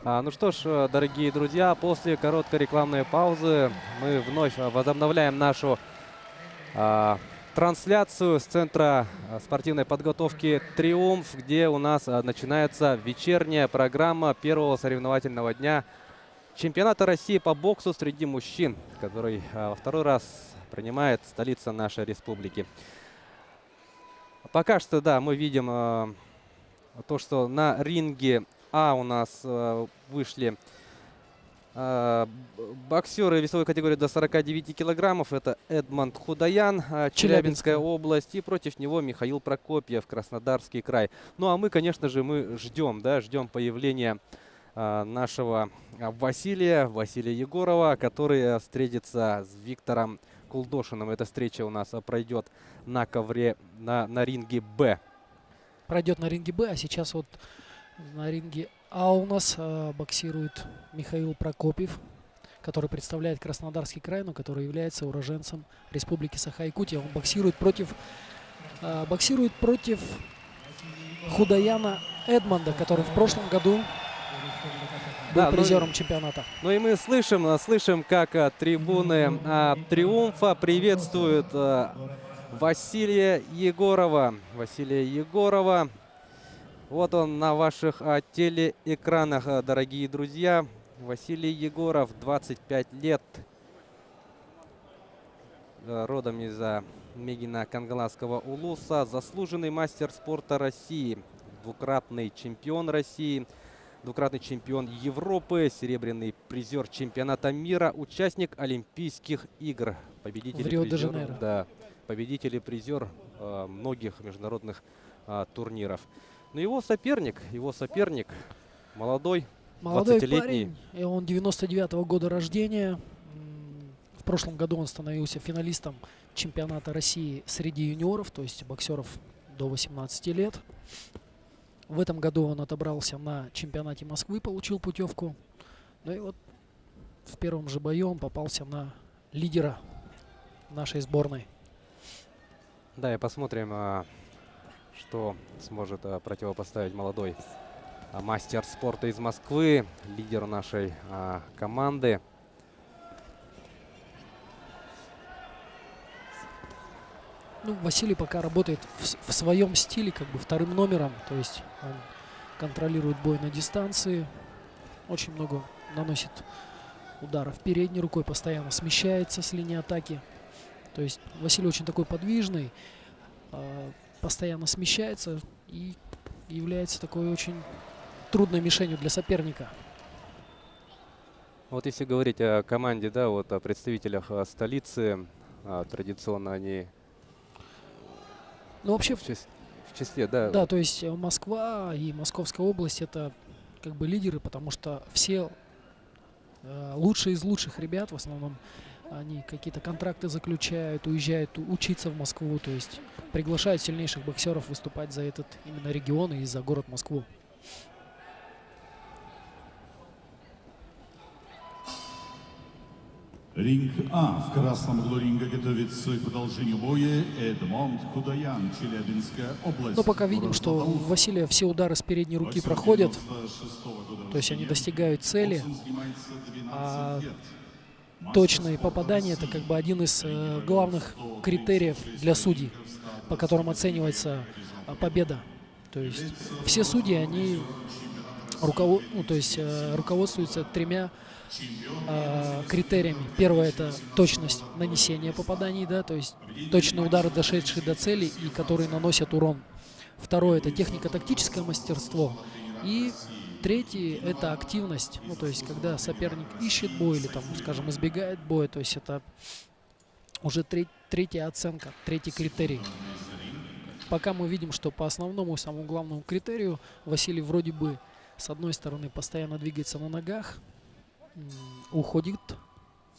Ну что ж, дорогие друзья, после короткой рекламной паузы мы вновь возобновляем нашу трансляцию с центра спортивной подготовки «Триумф», где у нас начинается вечерняя программа первого соревновательного дня чемпионата России по боксу среди мужчин, который во второй раз принимает столица нашей республики. Пока что, да, мы видим то, что на ринге у нас вышли боксеры весовой категории до 49 килограммов. Это Эдмонд Худаян, Челябинская область. И против него Михаил Прокопьев, Краснодарский край. Ну а мы, конечно же, ждем появления нашего Василия Егорова, который встретится с Виктором Кулдошиным. Эта встреча у нас пройдет на ковре на ринге Б. Пройдет на ринге Б, а сейчас вот на ринге А у нас боксирует Михаил Прокопьев, который представляет Краснодарский край, но который является уроженцем Республики Саха-Якутия. Он боксирует против Худаяна Эдмонда, который в прошлом году был призером чемпионата. Ну и мы слышим, как трибуны «Триумфа» приветствуют Василия Егорова. Вот он на ваших телеэкранах, дорогие друзья. Василий Егоров, 25 лет. Родом из Мегино-Кангаласского улуса. Заслуженный мастер спорта России. Двукратный чемпион России. Двукратный чемпион Европы. Серебряный призер чемпионата мира. Участник Олимпийских игр. Победитель в Рио-де-Жанейро. Да, победитель и призер многих международных турниров. Но его соперник молодой 20-летний. Парень, и он 99-го года рождения. В прошлом году он становился финалистом чемпионата России среди юниоров, то есть боксеров до 18 лет. В этом году он отобрался на чемпионате Москвы, получил путевку. Ну и вот в первом же бою он попался на лидера нашей сборной. Да, и посмотрим, что сможет противопоставить молодой мастер спорта из Москвы, лидер нашей команды. Ну, Василий пока работает в своем стиле, как бы вторым номером. То есть он контролирует бой на дистанции. Очень много наносит ударов передней рукой, постоянно смещается с линии атаки. То есть Василий очень такой подвижный, постоянно смещается и является такой очень трудной мишенью для соперника. Вот если говорить о команде, да, вот о представителях столицы, традиционно они вообще в числе, да. Да, то есть Москва и Московская область — это как бы лидеры, потому что все лучшие из лучших ребят, в основном, они какие-то контракты заключают, уезжают учиться в Москву, то есть приглашают сильнейших боксеров выступать за этот именно регион и за город Москву. Ринг А. В красном углу ринга готовится к продолжению боя Эдмонд Худаян, Челябинская область. Но пока видим, что у Василия все удары с передней руки проходят, то есть они достигают цели. А точные попадания — это как бы один из главных критериев для судей, по которым оценивается победа. То есть все судьи, они руководствуются тремя критериями. Первое — это точность нанесения попаданий, да, то есть точные удары, дошедшие до цели и которые наносят урон. Второе — это технико-тактическое мастерство. И третье — это активность. Ну, то есть когда соперник ищет бой или, там, скажем, избегает боя, то есть это уже третья оценка, третий критерий. Пока мы видим, что по основному, самому главному критерию Василий вроде бы с одной стороны постоянно двигается на ногах, уходит,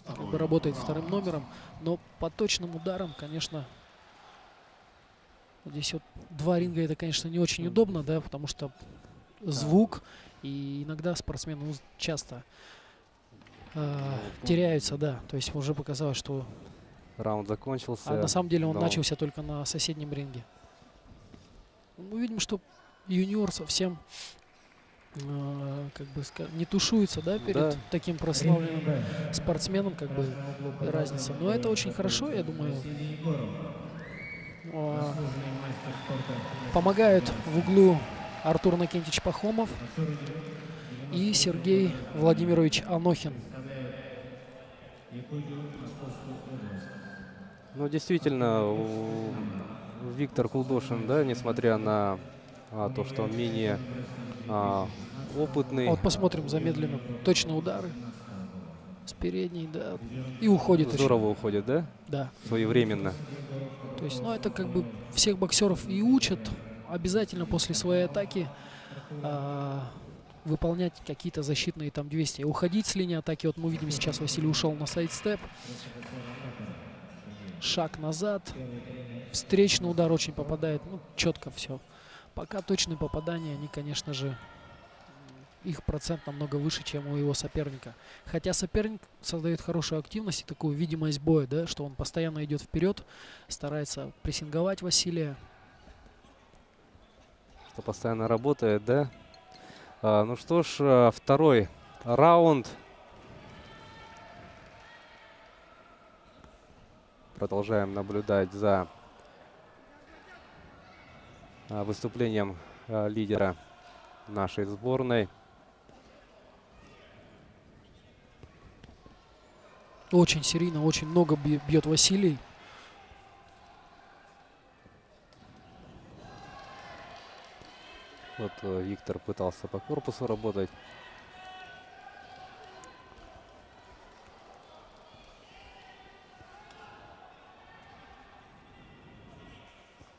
как бы работает вторым номером, но по точным ударам, конечно, здесь вот два ринга — это, конечно, не очень удобно, да, потому что звук, и иногда спортсмены часто теряются, да, то есть уже показалось, что раунд закончился. А на самом деле он начался только на соседнем ринге. Мы видим, что юниор совсем как бы не тушуется, да, перед Да. таким прославленным спортсменом, как бы и разница. Но это очень хорошо, я думаю. А, Помогают в углу Артур Накентич Пахомов и Сергей Владимирович Анохин. Ну, действительно, Виктор Кулдошин, да, несмотря на то, что он менее опытный, Вот посмотрим замедленно. Точные удары с передней, да. И уходит здорово уходит, да? Да. Своевременно. То есть, ну, это как бы всех боксеров и учат обязательно после своей атаки выполнять какие-то защитные там действия. Уходить с линии атаки. Вот мы видим, сейчас Василий ушел на сайдстеп. Шаг назад. Встречный удар очень попадает. Ну, четко все. Пока точные попадания, они, конечно же, их процент намного выше, чем у его соперника. Хотя соперник создает хорошую активность и такую видимость боя, да, что он постоянно идет вперед, старается прессинговать Василия. Что постоянно работает, да? Ну что ж, второй раунд. Продолжаем наблюдать за выступлением лидера нашей сборной. Очень серийно, очень много бьет Василий. Вот Виктор пытался по корпусу работать.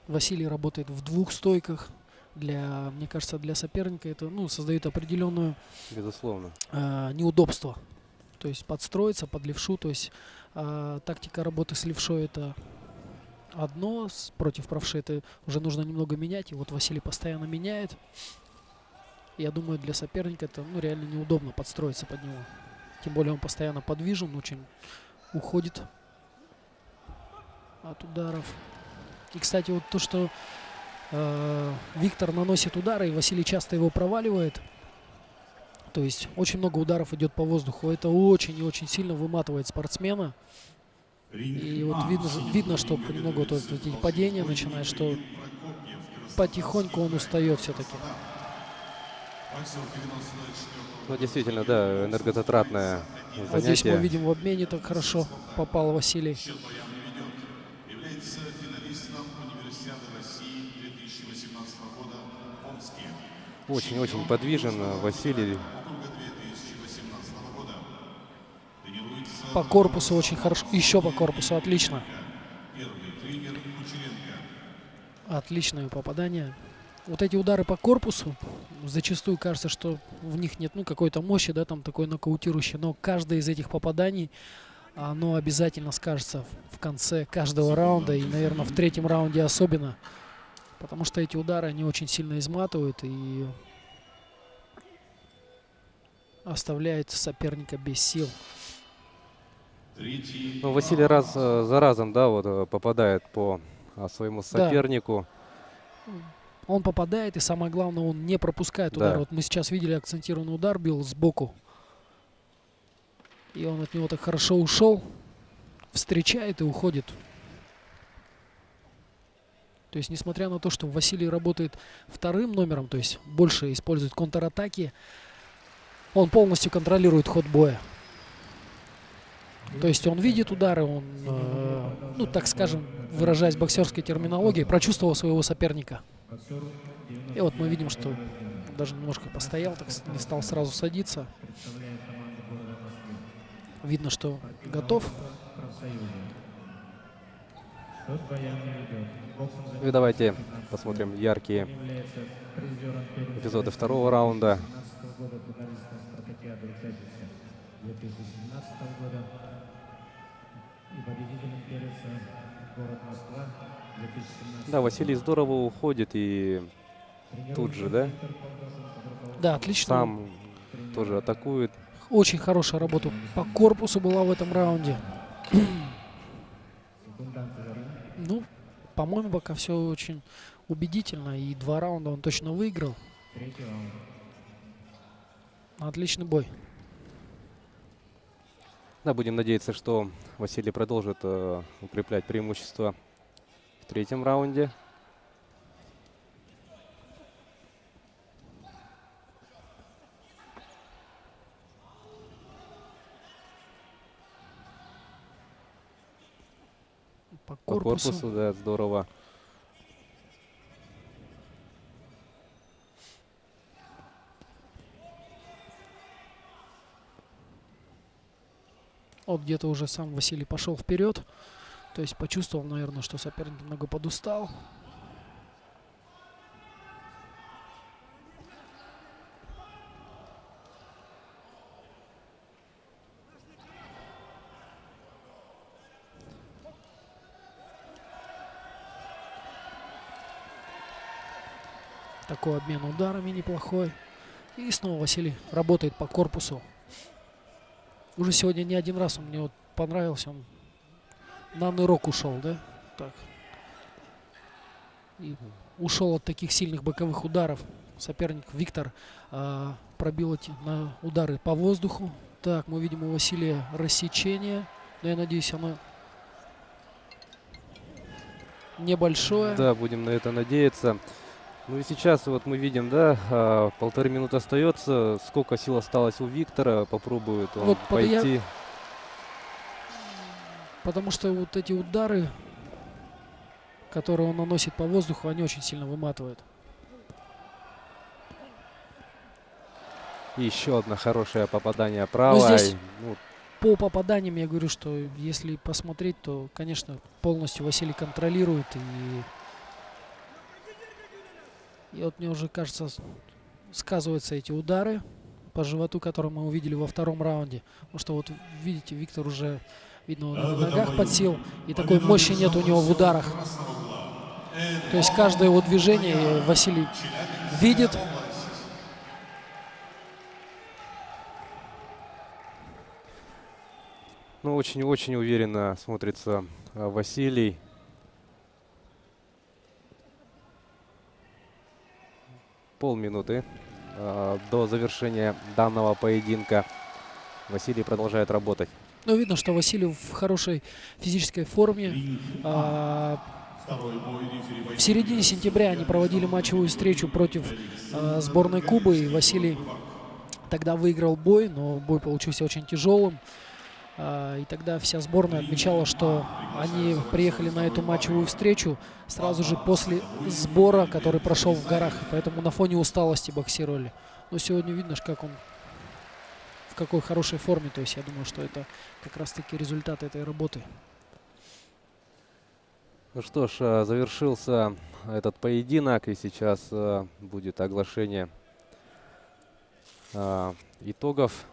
Василий работает в двух стойках. Мне кажется, для соперника это, ну, создает определенную Безусловно. неудобство. То есть подстроиться под левшу. То есть тактика работы с левшой — это одно, против правши это уже нужно немного менять. И вот Василий постоянно меняет. Я думаю, для соперника это, ну, реально неудобно подстроиться под него. Тем более он постоянно подвижен, очень уходит от ударов. И, кстати, вот то, что Виктор наносит удары, и Василий часто его проваливает. То есть очень много ударов идет по воздуху. Это очень и очень сильно выматывает спортсмена. И вот видно, что понемногу вот эти падения начинают, что потихоньку он устает все-таки. Ну, действительно, да, энергозатратное занятие. Вот здесь мы видим, в обмене так хорошо попал Василий. Очень-очень подвижен Василий. По корпусу очень хорошо. Еще по корпусу. Отлично. Отличное попадание. Вот эти удары по корпусу, зачастую кажется, что в них нет, ну, какой-то мощи, да, там такой нокаутирующий. Но каждое из этих попаданий, оно обязательно скажется в конце каждого раунда. И, наверное, в третьем раунде особенно. Потому что эти удары, они очень сильно изматывают и оставляют соперника без сил. Ну, Василий раз за разом, да, вот попадает по своему сопернику. Да. Он попадает, и самое главное, он не пропускает удар. Да. Вот мы сейчас видели, акцентированный удар бил сбоку. И он от него так хорошо ушел, встречает и уходит. То есть, несмотря на то, что Василий работает вторым номером, то есть больше использует контратаки, он полностью контролирует ход боя. То есть он видит удары, он, ну, так скажем, выражаясь боксерской терминологией, прочувствовал своего соперника. И вот мы видим, что даже немножко постоял, так не стал сразу садиться. Видно, что готов. И давайте посмотрим яркие эпизоды второго раунда. Да, Василий здорово уходит и тут же, да? Да, отлично. Сам тоже атакует. Очень хорошая работа по корпусу была в этом раунде. Ну, по-моему, пока все очень убедительно. И 2 раунда он точно выиграл. Отличный бой. Да, будем надеяться, что Василий продолжит укреплять преимущество в третьем раунде. По По корпусу. корпусу, да, здорово. Вот где-то уже сам Василий пошел вперед. То есть почувствовал, наверное, что соперник немного подустал. Такой обмен ударами неплохой. И снова Василий работает по корпусу. Уже сегодня не один раз он мне вот понравился. Он на нырок ушел, да? Так. И ушел от таких сильных боковых ударов. Соперник Виктор пробил эти удары по воздуху. Так, мы видим у Василия рассечение. Но я надеюсь, оно небольшое. Да, будем на это надеяться. Ну и сейчас вот мы видим, да, 1,5 минуты остается. Сколько сил осталось у Виктора? Попробует он Вот пойти. Потому что вот эти удары, которые он наносит по воздуху, они очень сильно выматывают. И еще одно хорошее попадание правой. здесь- Ну, По попаданиям я говорю, что если посмотреть, то, конечно, полностью Василий контролирует. И вот мне уже кажется, сказываются эти удары по животу, которые мы увидели во втором раунде. Потому что вот видите, Виктор уже, видно, он на ногах подсел. И такой мощи нет у него в ударах. То есть каждое его движение Василий видит. ну, очень-очень уверенно смотрится Василий. Полминуты до завершения данного поединка. Василий продолжает работать. Но видно, что Василий в хорошей физической форме. В середине сентября они проводили матчевую встречу против сборной Кубы. И Василий тогда выиграл бой, но бой получился очень тяжелым. И тогда вся сборная отмечала, что они приехали на эту матчевую встречу сразу же после сбора, который прошел в горах. Поэтому на фоне усталости боксировали. Но сегодня видно, как он в какой хорошей форме. То есть я думаю, что это как раз-таки результат этой работы. Ну что ж, завершился этот поединок, и сейчас будет оглашение итогов.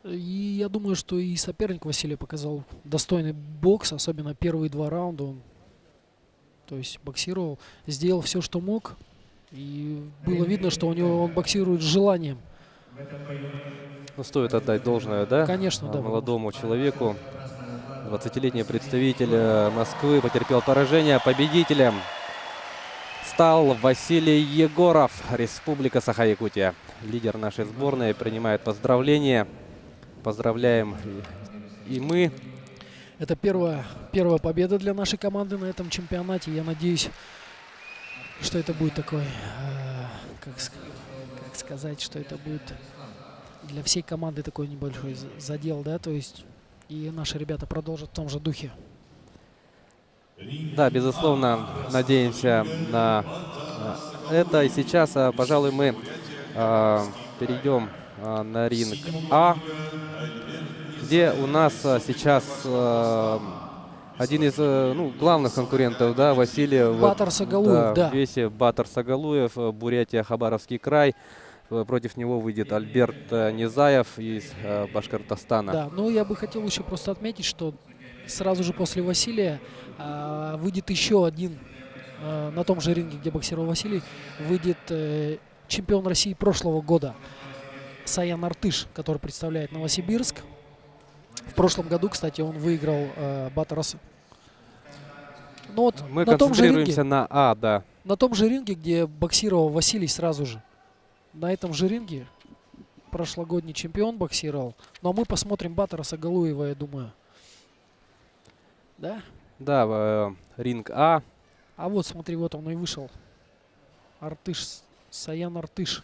И я думаю, что и соперник Василия показал достойный бокс, особенно первые 2 раунда. Он, то есть, боксировал, сделал все, что мог. И было видно, что у него он боксирует с желанием. Ну, стоит отдать должное, да? Конечно, да. Молодому человеку. 20-летний представитель Москвы потерпел поражение. Победителем стал Василий Егоров, Республика Саха-Якутия. Лидер нашей сборной принимает поздравления. Поздравляем и мы. Это первая победа для нашей команды на этом чемпионате. Я надеюсь, что это будет такой, как сказать, что это будет для всей команды такой небольшой задел, да, то есть и наши ребята продолжат в том же духе. Да, безусловно, надеемся на это. И сейчас, пожалуй, мы перейдем на ринг А, где у нас сейчас один из главных конкурентов, да, Василия. Батар Сагалуев, да. В весе Батар Сагалуев, Бурятия, Хабаровский край. Против него выйдет Альберт Низаев из Башкортостана. Да, ну я бы хотел еще просто отметить, что сразу же после Василия выйдет еще один на том же ринге, где боксировал Василий, выйдет чемпион России прошлого года Саян Артыш, который представляет Новосибирск. В прошлом году, кстати, он выиграл Батараса. Ну вот мы на том же концентрируемся ринге, на А, да. на том же ринге, где боксировал Василий сразу же. На этом же ринге прошлогодний чемпион боксировал. Но мы посмотрим Батора Сагалуева, я думаю. Да? Да, ринг А. А вот, смотри, вот он и вышел. Артыш, Саян Артыш.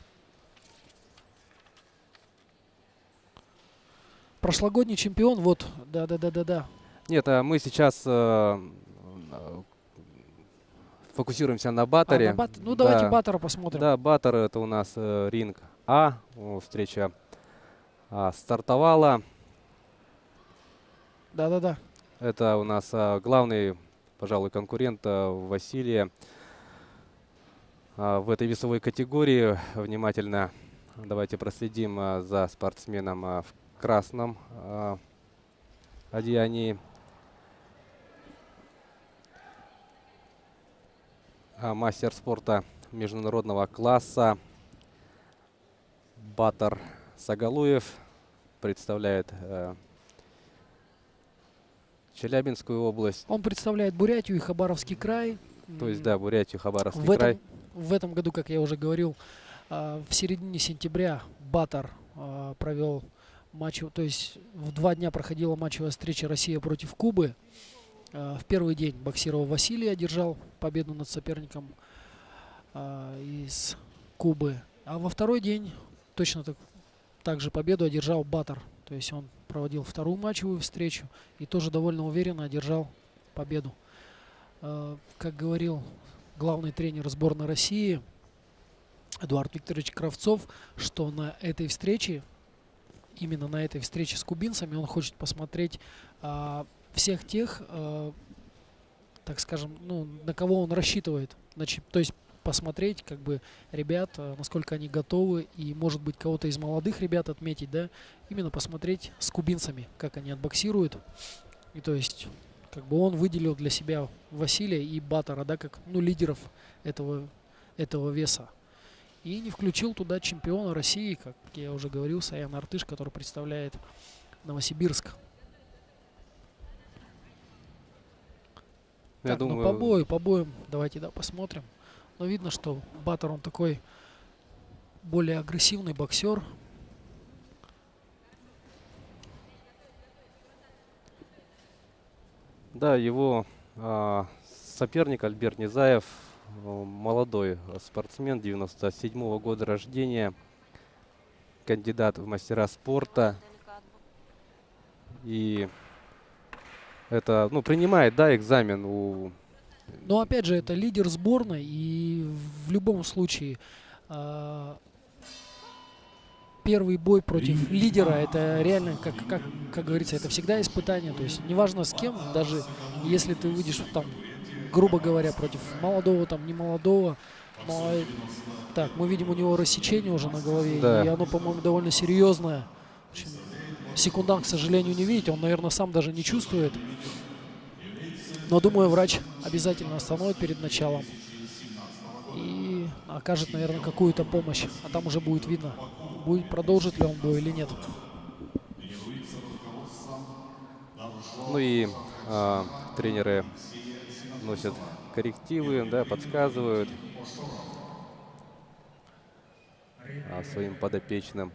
Прошлогодний чемпион, вот, да. Нет, мы сейчас фокусируемся на Баторе. Ну, давайте Да. Батора посмотрим. Да, Батор это у нас ринг А. Встреча стартовала. Да. Это у нас главный, пожалуй, конкурент Василия в этой весовой категории. Внимательно давайте проследим за спортсменом в красном одеянии. Мастер спорта международного класса Батор Сагалуев представляет Челябинскую область. Он представляет Бурятию и Хабаровский край. То есть, да, Бурятию, Хабаровский край. В этом году, как я уже говорил, в середине сентября Батор провел матч, то есть в 2 дня проходила матчевая встреча Россия против Кубы. В первый день боксировал Василий, одержал победу над соперником из Кубы. А во второй день точно так же победу одержал Батор. То есть он проводил вторую матчевую встречу и тоже довольно уверенно одержал победу. Как говорил главный тренер сборной России Эдуард Викторович Кравцов, что на этой встрече, именно на этой встрече с кубинцами, он хочет посмотреть всех тех, так скажем, ну, на кого он рассчитывает. Значит, то есть посмотреть, как бы, ребят, насколько они готовы, и, может быть, кого-то из молодых ребят отметить, да, именно посмотреть с кубинцами, как они отбоксируют. И то есть, как бы, он выделил для себя Василия и Батора, да, как, ну, лидеров этого веса. И не включил туда чемпиона России, как я уже говорил, Саян Артыш, который представляет Новосибирск. Я Так, думаю, ну, по боям давайте, да, посмотрим. Но видно, что Батор, он такой более агрессивный боксер. да, его соперник Альберт Низаев, молодой спортсмен, 97-го года рождения, кандидат в мастера спорта. И это, ну, принимает, да, экзамен у... Но опять же, это лидер сборной, и в любом случае первый бой против лидера, это реально, как говорится, это всегда испытание. То есть неважно с кем, даже если ты выйдешь там, грубо говоря, против молодого, там, не молодого. Но так, мы видим у него рассечение уже на голове, Да. и оно, по-моему, довольно серьезное. В общем, секундант, к сожалению, не видите, он, наверное, сам даже не чувствует. Но, думаю, врач обязательно остановит перед началом и окажет, наверное, какую-то помощь. А там уже будет видно, продолжит ли он бой или нет. Ну и тренеры носят коррективы, да, подсказывают своим подопечным.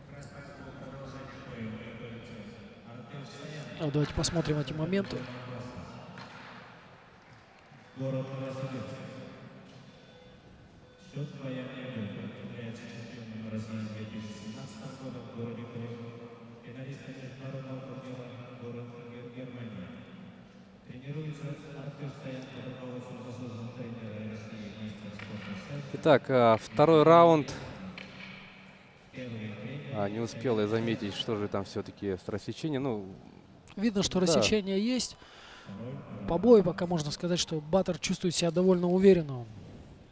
Давайте посмотрим эти моменты. Город Новосибирск. Счет военный является чемпионом России 2017 года в городе Крым. Финалистом международного турнира город Германия. Тренируется Артыш Саян под руководством заслуженного тренера России мастер спорта. Итак, второй раунд. Не успел я заметить, что же там все-таки с рассечением. Ну, видно, что да. рассечение есть. По бою пока можно сказать, что Батор чувствует себя довольно уверенно. Он,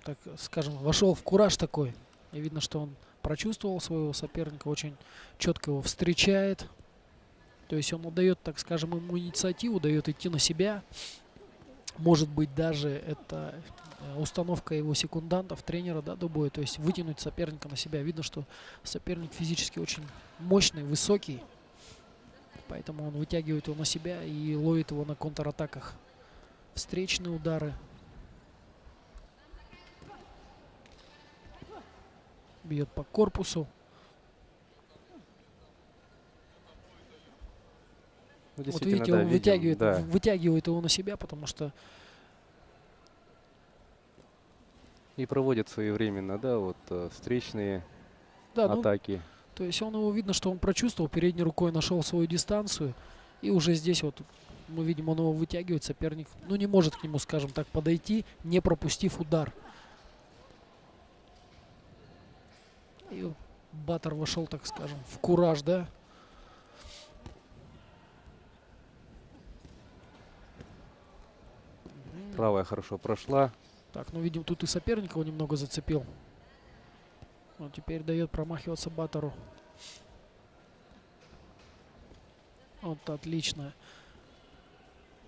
так скажем, вошел в кураж такой. И видно, что он прочувствовал своего соперника, очень четко его встречает. То есть он отдает, так скажем, ему инициативу, дает идти на себя. Может быть, даже это установка его секундантов, тренера, да, до боя. То есть вытянуть соперника на себя. Видно, что соперник физически очень мощный, высокий. Поэтому он вытягивает его на себя и ловит его на контратаках. Встречные удары. Бьет по корпусу. Ну, Вот действительно, видите, да, он видим, да. вытягивает его на себя, потому что И проводит своевременно, да, вот встречные да, ну, атаки. то есть он его видно, что он прочувствовал, передней рукой нашел свою дистанцию, и уже здесь вот мы видим, он его вытягивает, соперник, ну, не может к нему, скажем так, подойти, не пропустив удар. И Баттер вошел, так скажем, в кураж, да. Правая хорошо прошла. Так, ну, видим, тут и соперник его немного зацепил. Он теперь дает промахиваться Баттеру. Вот отлично.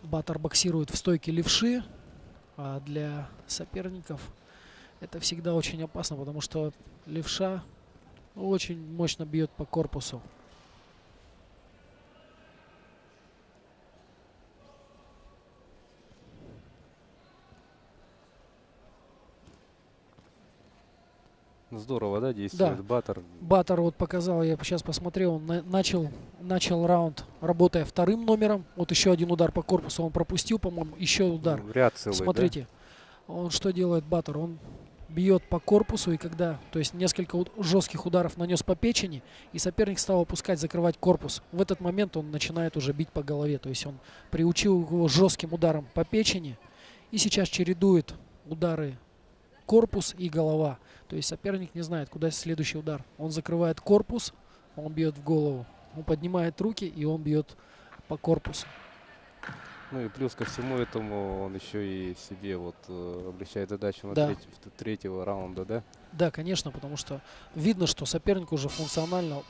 Баттер боксирует в стойке левши, а для соперников это всегда очень опасно, потому что левша очень мощно бьет по корпусу. Здорово, да, действует Да. Баттер. Баттер вот показал, я сейчас посмотрел, он начал раунд, работая вторым номером. Вот еще один удар по корпусу он пропустил, по-моему, еще удар. Ряд целый, Смотрите, он что делает, Баттер? Он бьет по корпусу, и когда, то есть несколько жестких ударов нанес по печени, и соперник стал опускать, закрывать корпус. В этот момент он начинает уже бить по голове, то есть он приучил его жестким ударом по печени, и сейчас чередует удары корпус и голова. То есть соперник не знает, куда следующий удар. Он закрывает корпус, он бьет в голову, он поднимает руки, и он бьет по корпусу. да? Ну и плюс ко всему этому он еще и себе вот облегчает задачу на Да. третьего раунда, да? Да, конечно, потому что видно, что соперник уже функционально,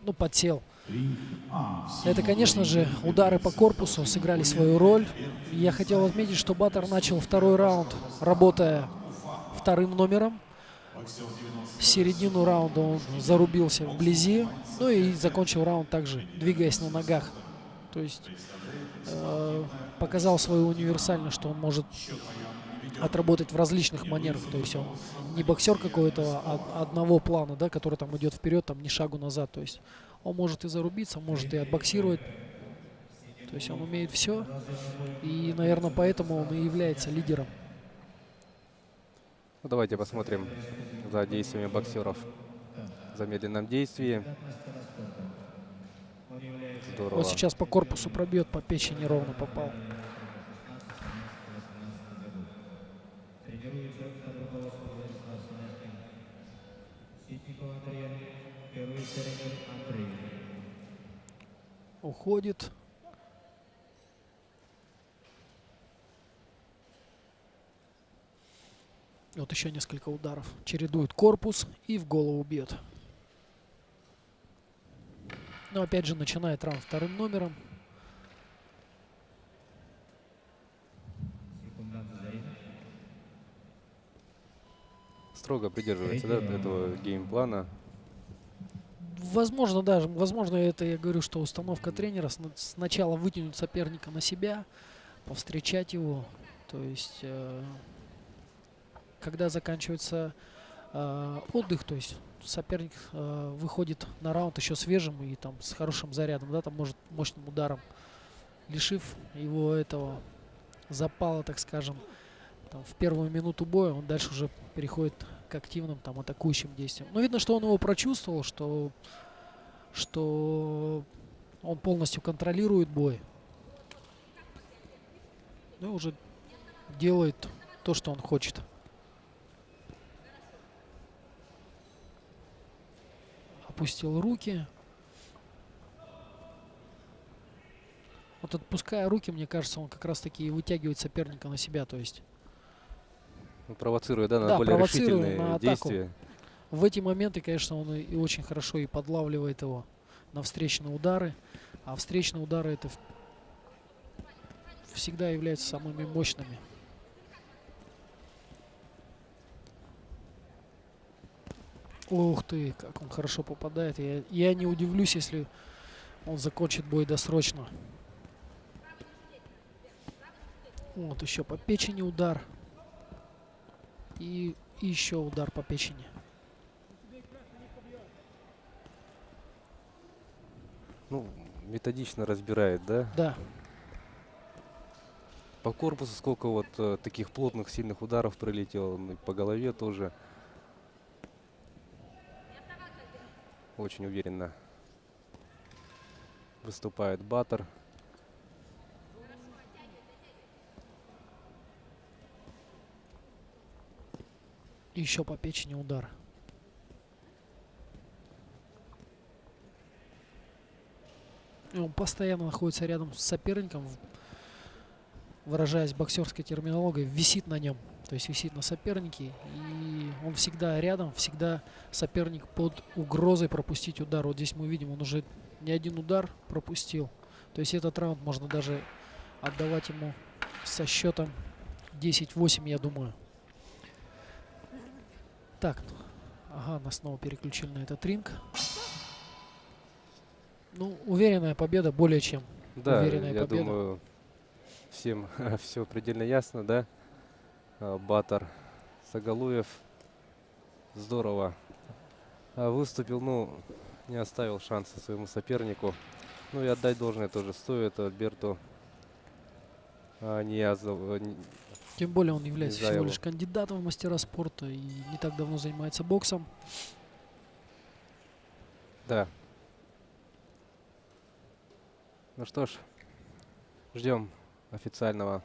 ну, подсел. Ринг А. Это, конечно же, удары по корпусу сыграли свою роль. Я хотел отметить, что Баттер начал второй раунд, работая вторым номером. Середину раунда он зарубился вблизи. Ну и закончил раунд также, двигаясь на ногах. То есть показал свою универсальность, что он может отработать в различных манерах. То есть он не боксер какой-то одного плана, да, который там идет вперед, там ни шагу назад. То есть он может и зарубиться, может и отбоксировать. То есть он умеет все. И, наверное, поэтому он и является лидером. Ну, давайте посмотрим за действиями боксеров в замедленном действии. Здорово. Вот сейчас по корпусу пробьет, по печени ровно попал. Тренируется под руководством Владислава Синявкина. Ситников Андрей, первый тренер Андрей. Уходит. Вот еще несколько ударов. Чередует корпус и в голову бьет. Но опять же начинает раунд вторым номером. Секундант Зарина. Строго придерживается, да, этого геймплана. Возможно, даже, возможно, это я говорю, что установка тренера сначала вытянуть соперника на себя, повстречать его. То есть, когда заканчивается отдых, то есть соперник выходит на раунд еще свежим и там с хорошим зарядом, да, там может мощным ударом, лишив его этого запала, так скажем, там, в первую минуту боя, он дальше уже переходит к активным там атакующим действиям. Но видно, что он его прочувствовал, что он полностью контролирует бой. Ну и уже делает то, что он хочет. Опустил руки. Вот отпуская руки, мне кажется, он как раз таки и вытягивает соперника на себя. То есть Провоцирует, да, на да, более провоцирует решительные на атаку. действия. В эти моменты, конечно, он и очень хорошо и подлавливает его на встречные удары. А встречные удары это всегда являются самыми мощными. Ух ты, как он хорошо попадает. Я не удивлюсь, если он закончит бой досрочно. Вот еще по печени удар. И еще удар по печени. Ну, методично разбирает, да? Да. По корпусу сколько вот таких плотных, сильных ударов прилетело, ну, и по голове тоже. Очень уверенно выступает Баттер. Еще по печени удар. И он постоянно находится рядом с соперником, выражаясь боксерской терминологией, висит на нем. То есть висит на сопернике, и он всегда рядом, всегда соперник под угрозой пропустить удар. Вот здесь мы видим, он уже не один удар пропустил. То есть этот раунд можно даже отдавать ему со счетом 10-8, я думаю. Так, ага, нас снова переключили на этот ринг. Ну, уверенная победа, более чем Да, уверенная я победа. думаю, всем все предельно ясно, да? Баттер, Сагалуев здорово выступил, ну, не оставил шанса своему сопернику. Ну и отдать должное тоже стоит Альберту Ниязову. Тем более он является всего Низаеву. лишь кандидатом в мастера спорта и не так давно занимается боксом. Да. Ну что ж, ждем официального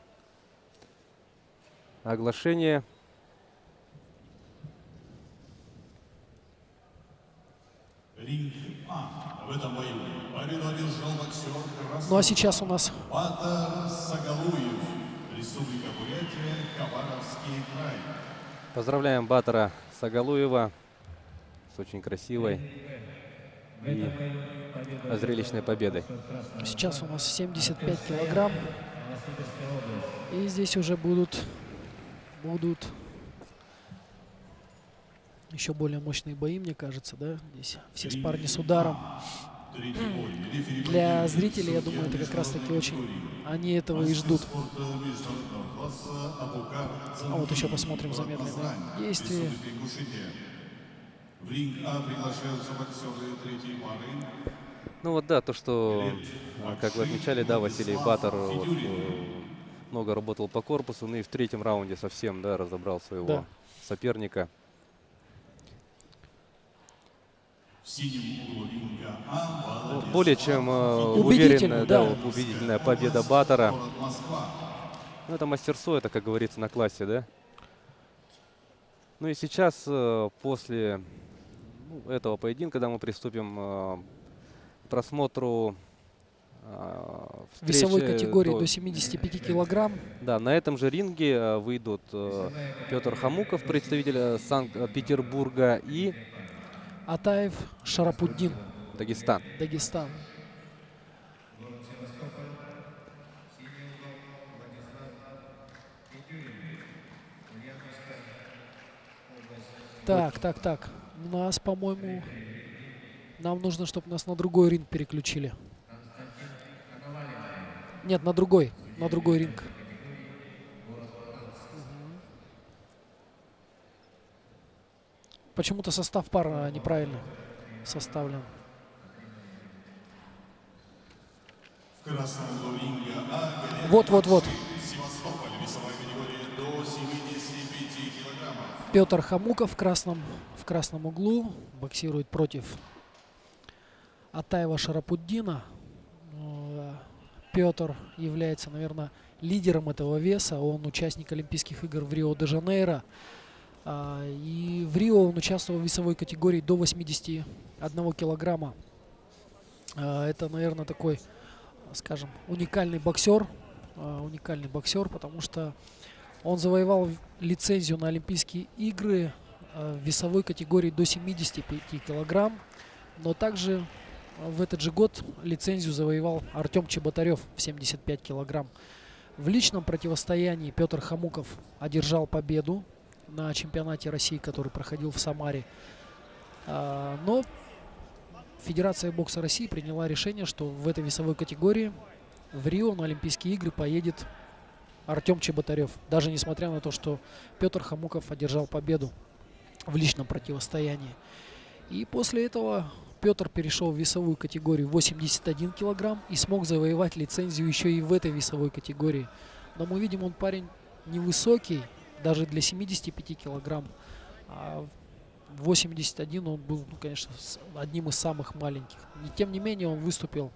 оглашения. Ринг А. В этом бою победу одержал боксер Ну а сейчас у нас Баттер Сагалуев, Республика Бурятия, Хабаровский край. Поздравляем Баттера Сагалуева с очень красивой В и этом бою победу зрелищной победой. Сейчас у нас 75 килограмм. Новосибирская область. И здесь уже будут еще более мощные бои, мне кажется, да? Здесь все парни с ударом. Третий бой. Рефери Для победил зрителей, я судья думаю, это как раз таки очень... международной Они этого и категории. ждут. Мастер спорта международного класса Абукар А вот еще посмотрим замедленное Казань, действие. Республика Ингушетия. В ринг А приглашаются боксеры третьей пары. Ну вот да, то, что, как вы отмечали, да, Василий Баттер вот, много работал по корпусу, ну и в третьем раунде совсем, да, разобрал своего Да. соперника. В синем углу ринга А. Ну, Баладис. более чем Убедительно, уверенная, да. убедительная победа Баттера. Город Москва. Ну, это мастерство, это, как говорится, на классе, да. Ну и сейчас, после этого поединка, когда мы приступим к просмотру Весовой встречи категории до 75 килограмм. Да, на этом же ринге выйдут Петр Хамуков, представитель Санкт-Петербурга, и Атаев Шарапуддин, Дагестан. Дагестан. Так. У нас, по-моему, нам нужно, чтобы нас на другой ринг переключили. Нет, на другой ринг. Почему-то состав пар неправильно составлен. В красном углу ринга А. Вот. Севастополь. Весовая категория до 75 килограммов. Петр Хамуков в красном углу боксирует против Атаева Шарапуддина. Петр является, наверное, лидером этого веса. Он участник Олимпийских игр в Рио-де-Жанейро. И в Рио он участвовал в весовой категории до 81 килограмма. Это, наверное, такой, скажем, уникальный боксер, потому что он завоевал лицензию на Олимпийские игры в весовой категории до 75 килограмм, но также в этот же год лицензию завоевал Артем Чеботарев в 75 килограмм. В личном противостоянии Петр Хамуков одержал победу на чемпионате России, который проходил в Самаре. Но Федерация бокса России приняла решение, что в этой весовой категории в Рио на Олимпийские игры поедет Артем Чеботарев. Даже несмотря на то, что Петр Хамуков одержал победу в личном противостоянии. И после этого Петр перешел в весовую категорию 81 килограмм и смог завоевать лицензию еще и в этой весовой категории. Но мы видим, он парень невысокий, даже для 75 килограмм. А в 81 он был, ну, конечно, одним из самых маленьких. Тем не менее, он выступил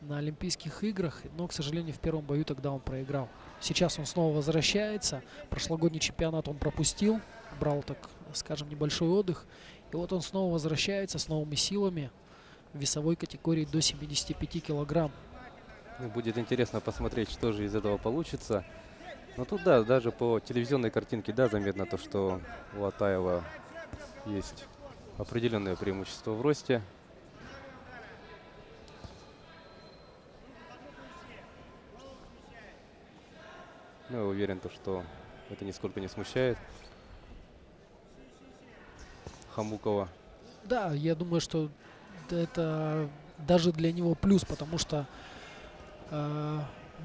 на Олимпийских играх, но, к сожалению, в первом бою тогда он проиграл. Сейчас он снова возвращается. Прошлогодний чемпионат он пропустил, брал, так скажем, небольшой отдых. И вот он снова возвращается с новыми силами в весовой категории до 75 килограмм. Ну, будет интересно посмотреть, что же из этого получится. Но тут, да, даже по телевизионной картинке, да, заметно то, что у Атаева есть определенное преимущество в росте. Но я уверен, то, что это нисколько не смущает Хамукова. Да, я думаю, что это даже для него плюс, потому что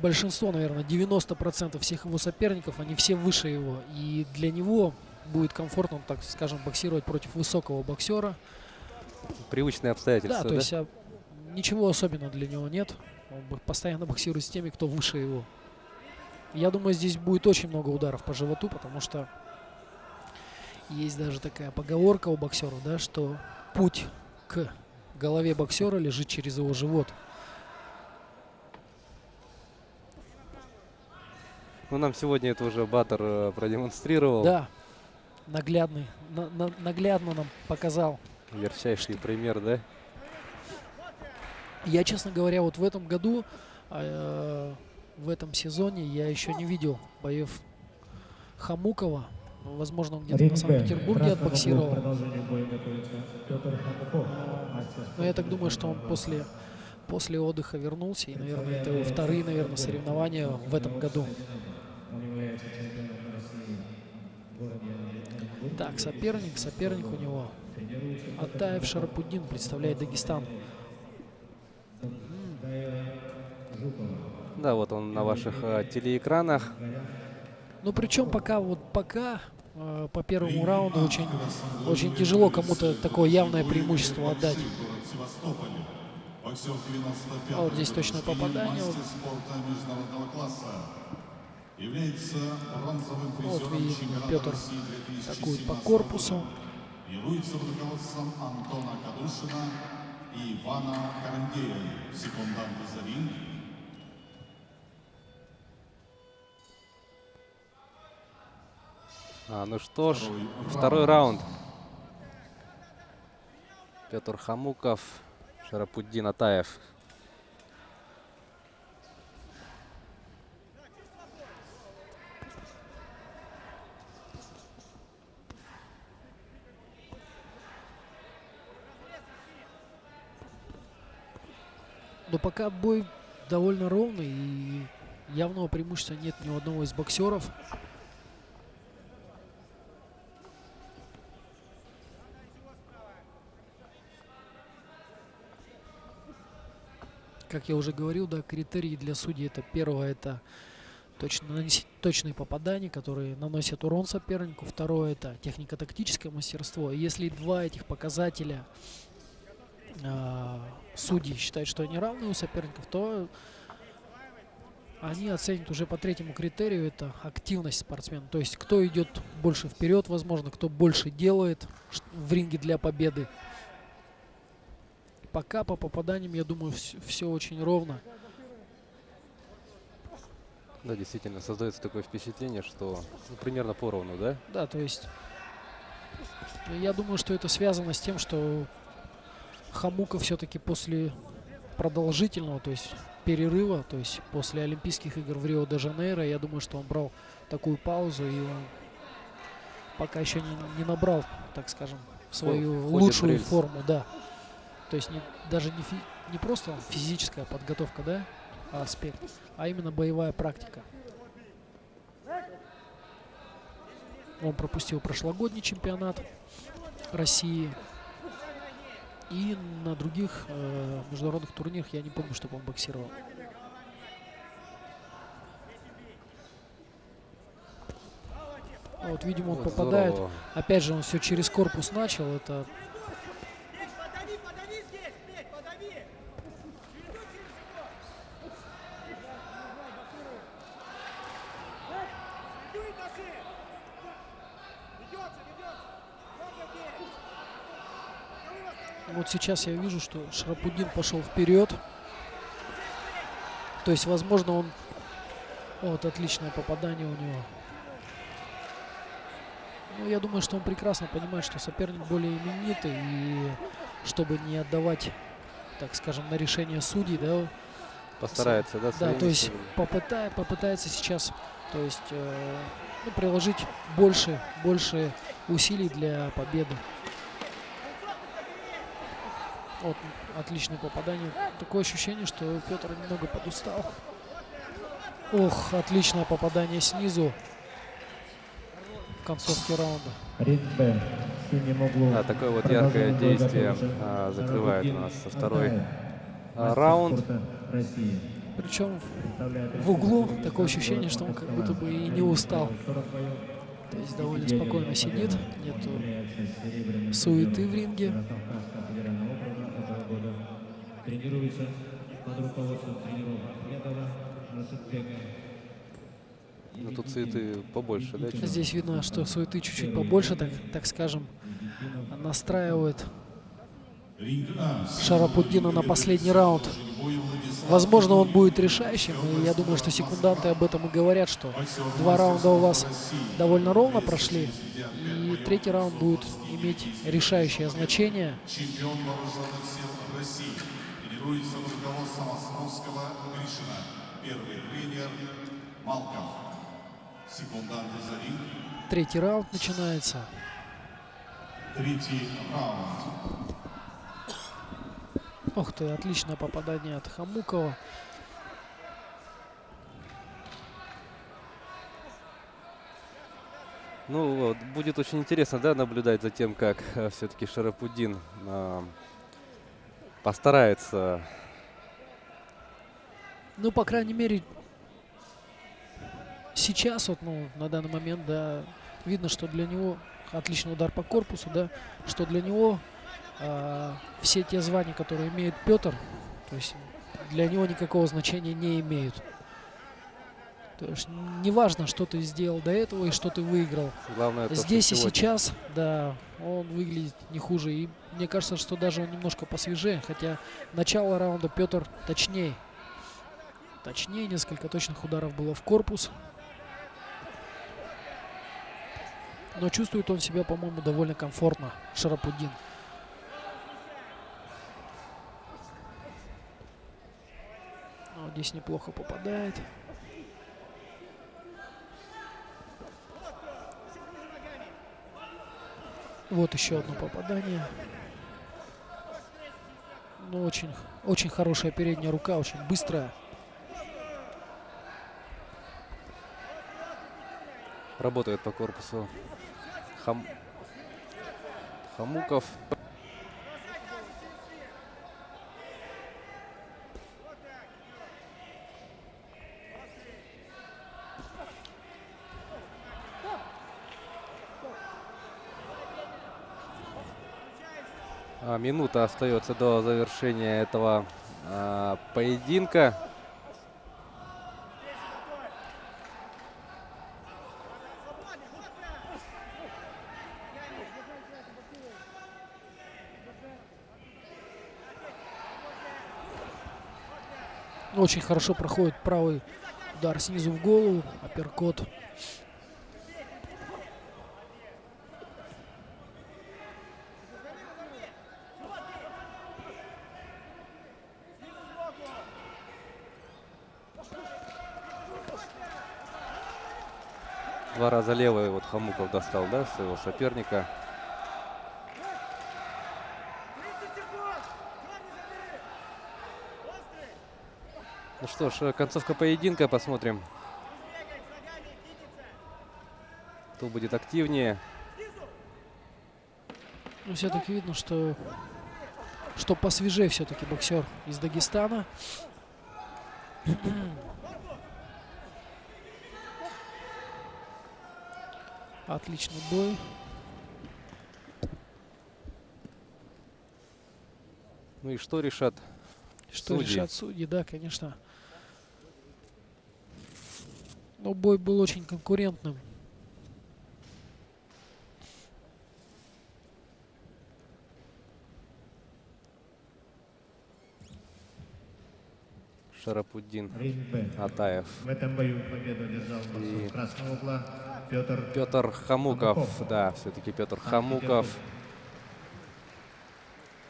большинство, наверное, 90% всех его соперников, они все выше его. И для него будет комфортно, так скажем, боксировать против высокого боксера. Привычные обстоятельства, Да, то есть ничего особенного для него нет. Он постоянно боксирует с теми, кто выше его. Я думаю, здесь будет очень много ударов по животу, потому что есть даже такая поговорка у боксеров, да, что путь к голове боксера лежит через его живот. Ну, нам сегодня это уже Баттер продемонстрировал. Да, наглядно нам показал. Ярчайший пример, да? Я, честно говоря, вот в этом году, в этом сезоне я еще не видел боев Хамукова. Возможно, он где-то на Санкт-Петербурге отбоксировал. Но я так думаю, что он после отдыха вернулся. И, наверное, это его вторые, наверное, соревнования в этом году. Так, соперник у него. Атаев Шарапутдин представляет Дагестан. Да, вот он на ваших телеэкранах. Ну, причем пока по первому раунду очень тяжело кому-то такое явное преимущество отдать. А вот здесь точное попадание. Вот видим, Петр атакует по корпусу. Является под руководством Антона Кадушина и Ивана Карандея. Секунданты за ринг. Ну что ж, второй раунд. Петр Хамуков, Шарапутдин Атаев. Но пока бой довольно ровный и явного преимущества нет ни у одного из боксеров. Как я уже говорил, да, критерии для судей это первое, это точные попадания, которые наносят урон сопернику. Второе, это технико-тактическое мастерство. И если два этих показателя судьи считают, что они равны у соперников, то они оценят уже по третьему критерию, это активность спортсмена. То есть кто идет больше вперед, возможно, кто больше делает в ринге для победы. Пока по попаданиям, я думаю, все очень ровно. Да, действительно, создается такое впечатление, что примерно поровну, да? Да, то есть я думаю, что это связано с тем, что Хамуков все-таки после продолжительного, то есть перерыва, то есть после Олимпийских игр в Рио-де-Жанейро, я думаю, что он брал такую паузу, и он пока еще не набрал, так скажем, свою лучшую форму, да. То есть даже не просто физическая подготовка, да, аспект, а именно боевая практика. Он пропустил прошлогодний чемпионат России. И на других международных турнирах я не помню, чтобы он боксировал. Вот, видимо, он попадает. Здорово. Опять же, он все через корпус начал. Это Вот сейчас я вижу, что Шарапутдин пошел вперед. То есть, возможно, он... Вот, отличное попадание у него. Ну, я думаю, что он прекрасно понимает, что соперник более именитый. И чтобы не отдавать, так скажем, на решение судей, да, Постарается, да? да, своими то есть силами. попытается сейчас, то есть, ну, приложить больше усилий для победы. Вот, отличное попадание. Такое ощущение, что Петр немного подустал. Ох, отличное попадание снизу в концовке раунда. Ринг-Б в синем углу. Да, такое вот яркое Продолжение боя действие готов уже. закрывает у Шарапутдин нас со второй Атаев, мастер раунд. спорта России. Причем Представляет в углу Республику такое Дагестан, ощущение, город что он как Махачкала. будто бы и На не ринге устал. провел 40 боев. То есть И довольно теперь спокойно одержал сидит. победу. Он Нету является серебряным суеты призером в ринге. Северо-Кавказского федерального округа этого года. Тренируется под руководством тренеров Ахмедова Рашидбека. Ну, тут суеты побольше, да? чем- Здесь видно, что суеты чуть-чуть побольше, так скажем, настраивает Ринг А. Шарапутдина на последний раунд. Возможно, он будет решающим, и я думаю, что секунданты об этом и говорят, что 2 раунда у вас довольно ровно прошли, и 3-й раунд будет иметь решающее значение. Чемпион вооруженных сил России. Тренируется под руководством Островского Гришина. Первый тренер Малков. Секунданты за ринг. 3-й раунд начинается. Третий раунд. Ох ты, отличное попадание от Хамукова. Ну, вот, будет очень интересно, да, наблюдать за тем, как все-таки Шарапутдин постарается. Ну, по крайней мере, сейчас, вот, ну, на данный момент, да, видно, что для него отличный удар по корпусу, да, что для него все те звания, которые имеет Петр, то есть для него никакого значения не имеют. То есть неважно, что ты сделал до этого и что ты выиграл. Главное, то, что Здесь и сегодня. сейчас, да, он выглядит не хуже. И мне кажется, что даже он немножко посвежее, хотя начало раунда Петр точнее. Точнее, несколько точных ударов было в корпус. Но чувствует он себя, по-моему, довольно комфортно, Шарапутдин. Вот здесь неплохо попадает. Вот еще одно попадание. Ну, очень хорошая передняя рука, очень быстрая. Работает по корпусу Хамуков. Минута остается до завершения этого поединка. Очень хорошо проходит правый удар снизу в голову, апперкот. Два раза левый вот Хамуков достал, да, своего соперника. Ну что ж, концовка поединка, посмотрим, кто будет активнее. Но все-таки видно, что посвежее все-таки боксер из Дагестана. Отличный бой. Ну и что решат Что судьи? решат судьи, да, конечно. Но бой был очень конкурентным. Шарапуддин Ринг Б. Атаев. В этом бою победу одержал И борцов красного угла Петр Петр Хамуков. Хамуков. Да, все-таки Петр Санкт-Петербург. Хамуков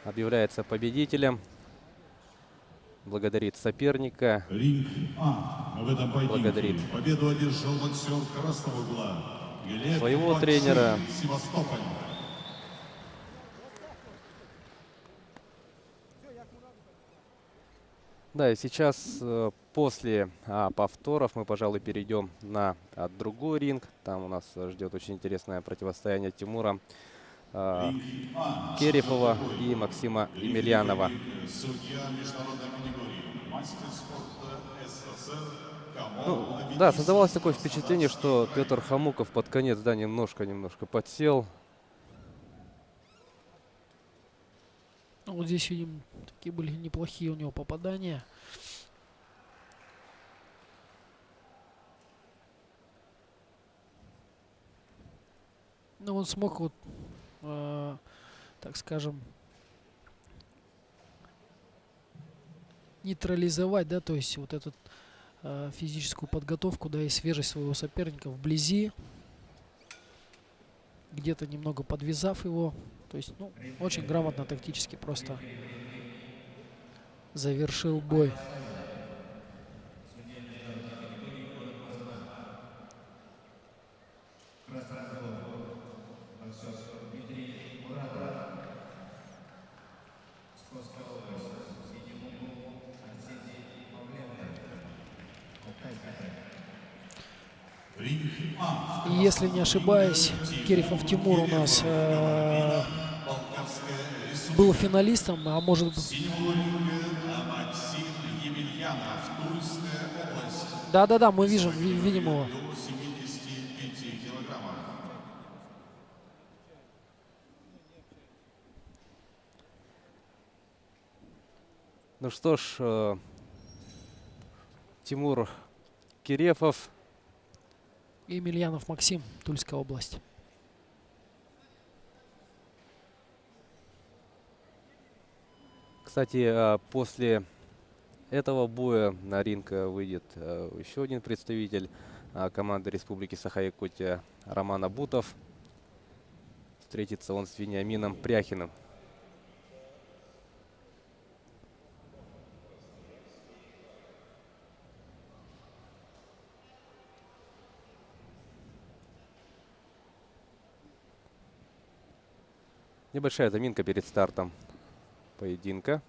объявляется победителем. Благодарит соперника. Ринг А. В этом поединке Благодарит победу одержал боксер красного угла Глеб своего Бакшин, тренера. Севастополь. Да, и сейчас после повторов мы, пожалуй, перейдем на другой ринг. Там у нас ждет очень интересное противостояние Тимура Ринг А. Керифова и Максима Емельянова. Судья международной категории. Мастер спорта СССР. Ну, Камол да, Лебединский. создавалось такое впечатление, что Петр Хамуков под конец, да, немножко подсел. Ну, вот здесь видим, такие были неплохие у него попадания. Но он смог вот, так скажем, нейтрализовать, да, то есть вот эту физическую подготовку, да, и свежесть своего соперника вблизи, где-то немного подвязав его, то есть, ну, очень грамотно тактически просто завершил бой. Ринг А. И если не ошибаюсь, Керифов Тимур у нас Болгарская республика. был финалистом, а может быть... Синего ринга Максим Емельянов. Тульская область. Да-да-да, мы видим его. До 75 килограммов. Ну что ж, Тимур Керефов. Емельянов Максим, Тульская область. Кстати, после этого боя на ринг выйдет еще один представитель команды Республики Саха-Якутия Роман Абутов. Встретится он с Вениамином Пряхиным. Небольшая заминка перед стартом поединка.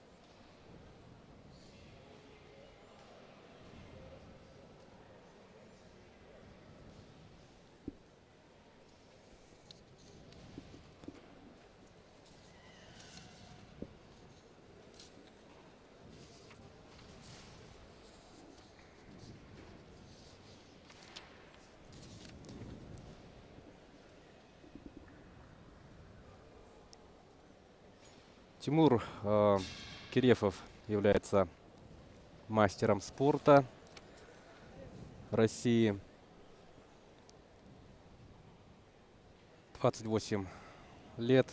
Тимур Керефов является мастером спорта России. 28 лет.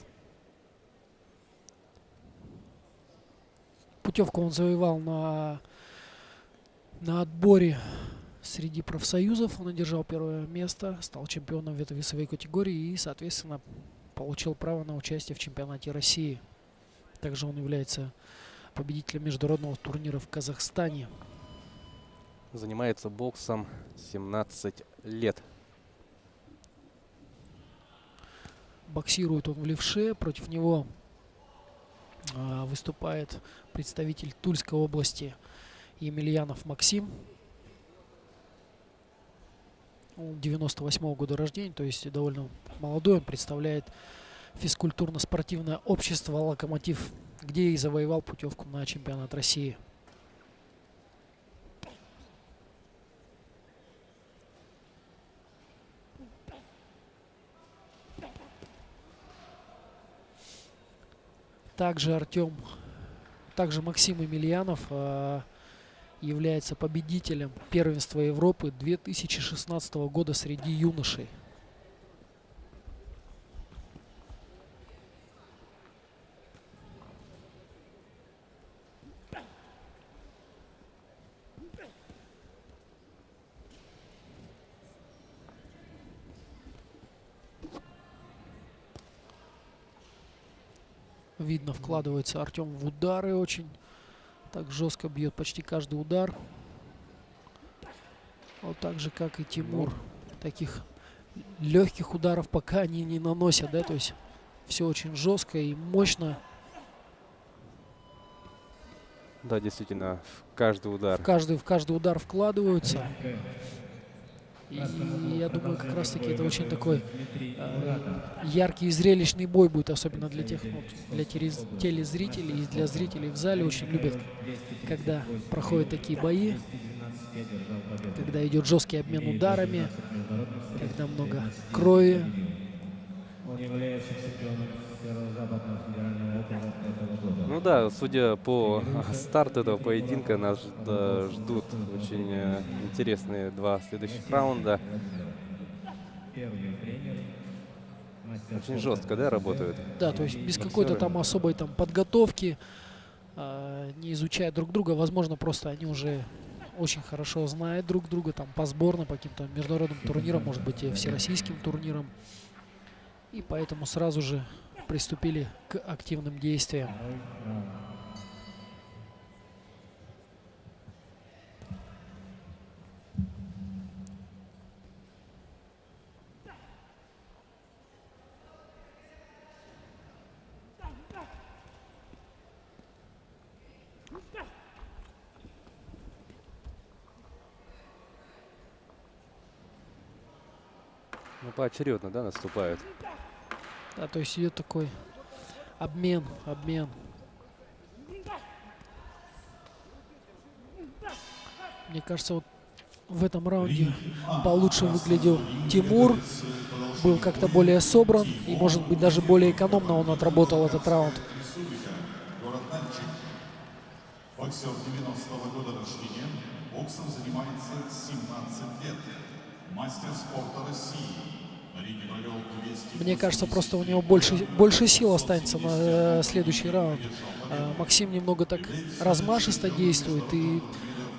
Путевку он завоевал на отборе среди профсоюзов. Он одержал первое место, стал чемпионом в этой весовой категории и, соответственно, получил право на участие в чемпионате России. Также он является победителем международного турнира в Казахстане. Занимается боксом 17 лет. Боксирует он в левше. Против него выступает представитель Тульской области Емельянов Максим. Он 98-го года рождения, то есть довольно молодой. Он представляет физкультурно-спортивное общество «Локомотив», где и завоевал путевку на чемпионат России. Также Артем также Максим Емельянов является победителем первенства Европы 2016 года среди юношей. Видно, вкладывается Артем в удары очень. Так жестко бьет почти каждый удар. Вот так же, как и Тимур. Таких легких ударов пока они не наносят, да, то есть все очень жестко и мощно. Да, действительно, в каждый удар. В каждый удар вкладываются. И я думаю, как раз таки это очень такой яркий и зрелищный бой будет, особенно для тех, вот, для телезрителей и для зрителей в зале. Очень любят, когда проходят такие бои, когда идет жесткий обмен ударами, когда много крови. Он является чемпионом Северо-Западного федерального округа этого года. Ну да, судя по старту этого поединка, нас ждут очень интересные два следующих раунда. Первый тренер, мастер Очень спорта жестко, да, работают? Да, то есть без какой-то там особой там подготовки, не изучая друг друга. Возможно, просто они уже очень хорошо знают друг друга там по сборной, по каким-то международным турнирам, может быть, и всероссийским турнирам. И поэтому сразу же приступили к активным действиям. Второй раунд. Ну, поочередно, да, наступают. Да, то есть идет такой обмен. Мне кажется, вот в этом раунде получше выглядел Тимур. Был как-то более собран и, может быть, даже более экономно он отработал этот раунд. Город Нальчик. Боксер 90-го года рождения. Боксом занимается 17 лет. Мастер спорта России. На ринге провел 200... Мне кажется, просто у него больше сил останется на следующий раунд. Максим немного так размашисто действует и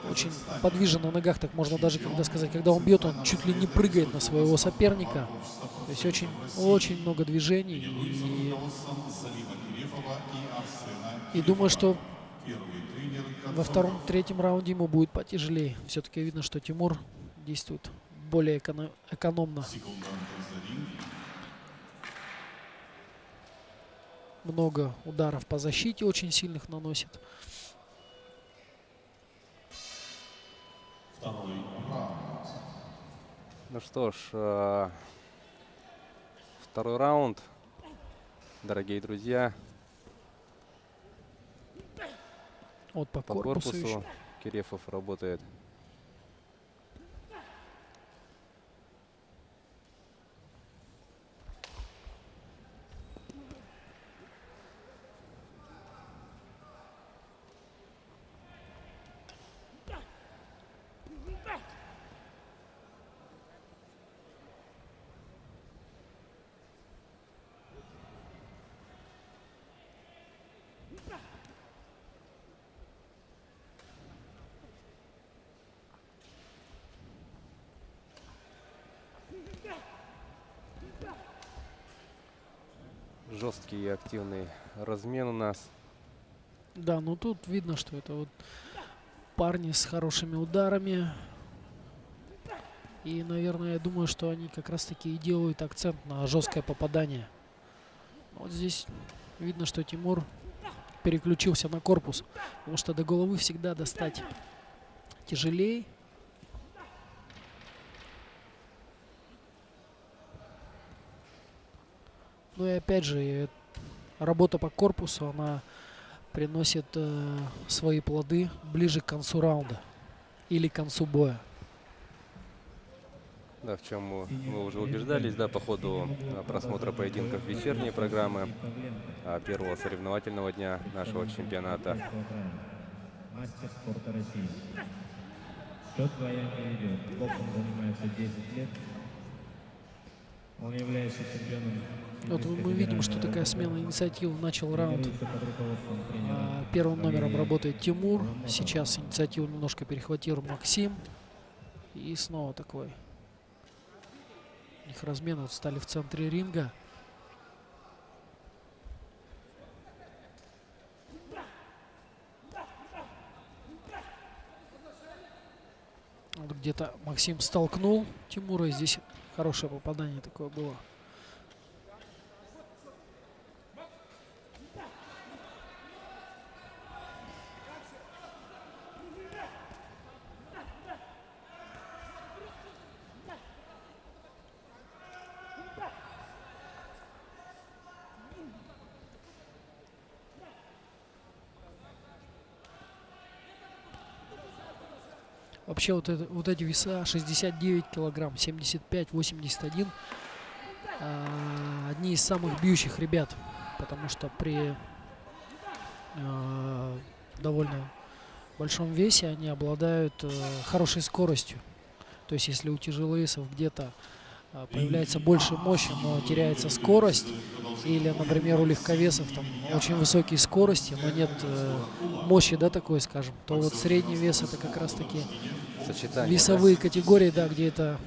очень подвижен на ногах, так можно даже когда сказать. Когда он бьет, он чуть ли не прыгает на своего соперника. То есть очень много движений. И думаю, что во втором-третьем раунде ему будет потяжелее. Все-таки видно, что Тимур действует более экономно. Много ударов по защите очень сильных наносит. Ну что ж, второй раунд, дорогие друзья. Вот по По корпусу корпусу еще. Кирефов работает. Жесткий и активный размен у нас. Да, ну тут видно, что это вот парни с хорошими ударами. И, наверное, я думаю, что они как раз-таки и делают акцент на жесткое попадание. Вот здесь видно, что Тимур переключился на корпус, потому что до головы всегда достать тяжелее. Ну и опять же, работа по корпусу, она приносит свои плоды ближе к концу раунда или к концу боя. Да, в чем мы уже убеждались, да, по ходу просмотра поединков вечерней программы первого соревновательного дня нашего чемпионата. Мастер спорта России. Счет вояк не ведет. Боксом занимается 10 лет. Он является чемпионом. Вот мы видим, что такая смена инициативы. Начал раунд. Тренируется под руководством тренера. Первым номером работает Тимур. Сейчас инициативу немножко перехватил Максим. И снова такой. Их размен вот стали в центре ринга. Вот где-то Максим столкнул Тимура. И здесь хорошее попадание такое было. Вообще вот эти веса 69 килограмм, 75, 81 одни из самых бьющих ребят, потому что при довольно большом весе они обладают хорошей скоростью. То есть если у тяжеловесов где-то появляется больше мощи, но теряется скорость, или, например, у легковесов там очень высокие скорости, но нет мощи, да, такой, скажем, то вот средний вес это как раз таки Сочетание, весовые категории, да, где это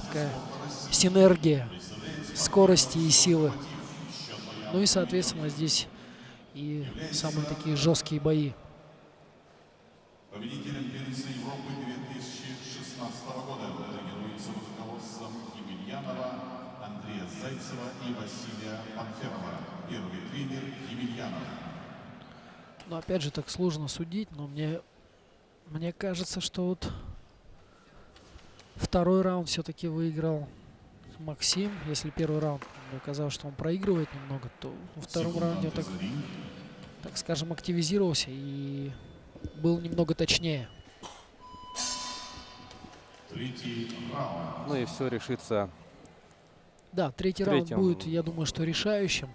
такая синергия скорости и силы. Ну и, соответственно, здесь и самые такие жесткие бои. Победителем первенства Европы 2016 года тренируется под руководством Емельянова, Андрея Зайцева и Василия Панферова. Первый тренер Емельянов. Но опять же так сложно судить, но мне кажется, что вот второй раунд все-таки выиграл Максим. Если первый раунд оказалось, что он проигрывает немного, то во втором раунде он так скажем, активизировался и был немного точнее. Третий раунд. Ну и все решится. Да, третий раунд будет, я думаю, что решающим.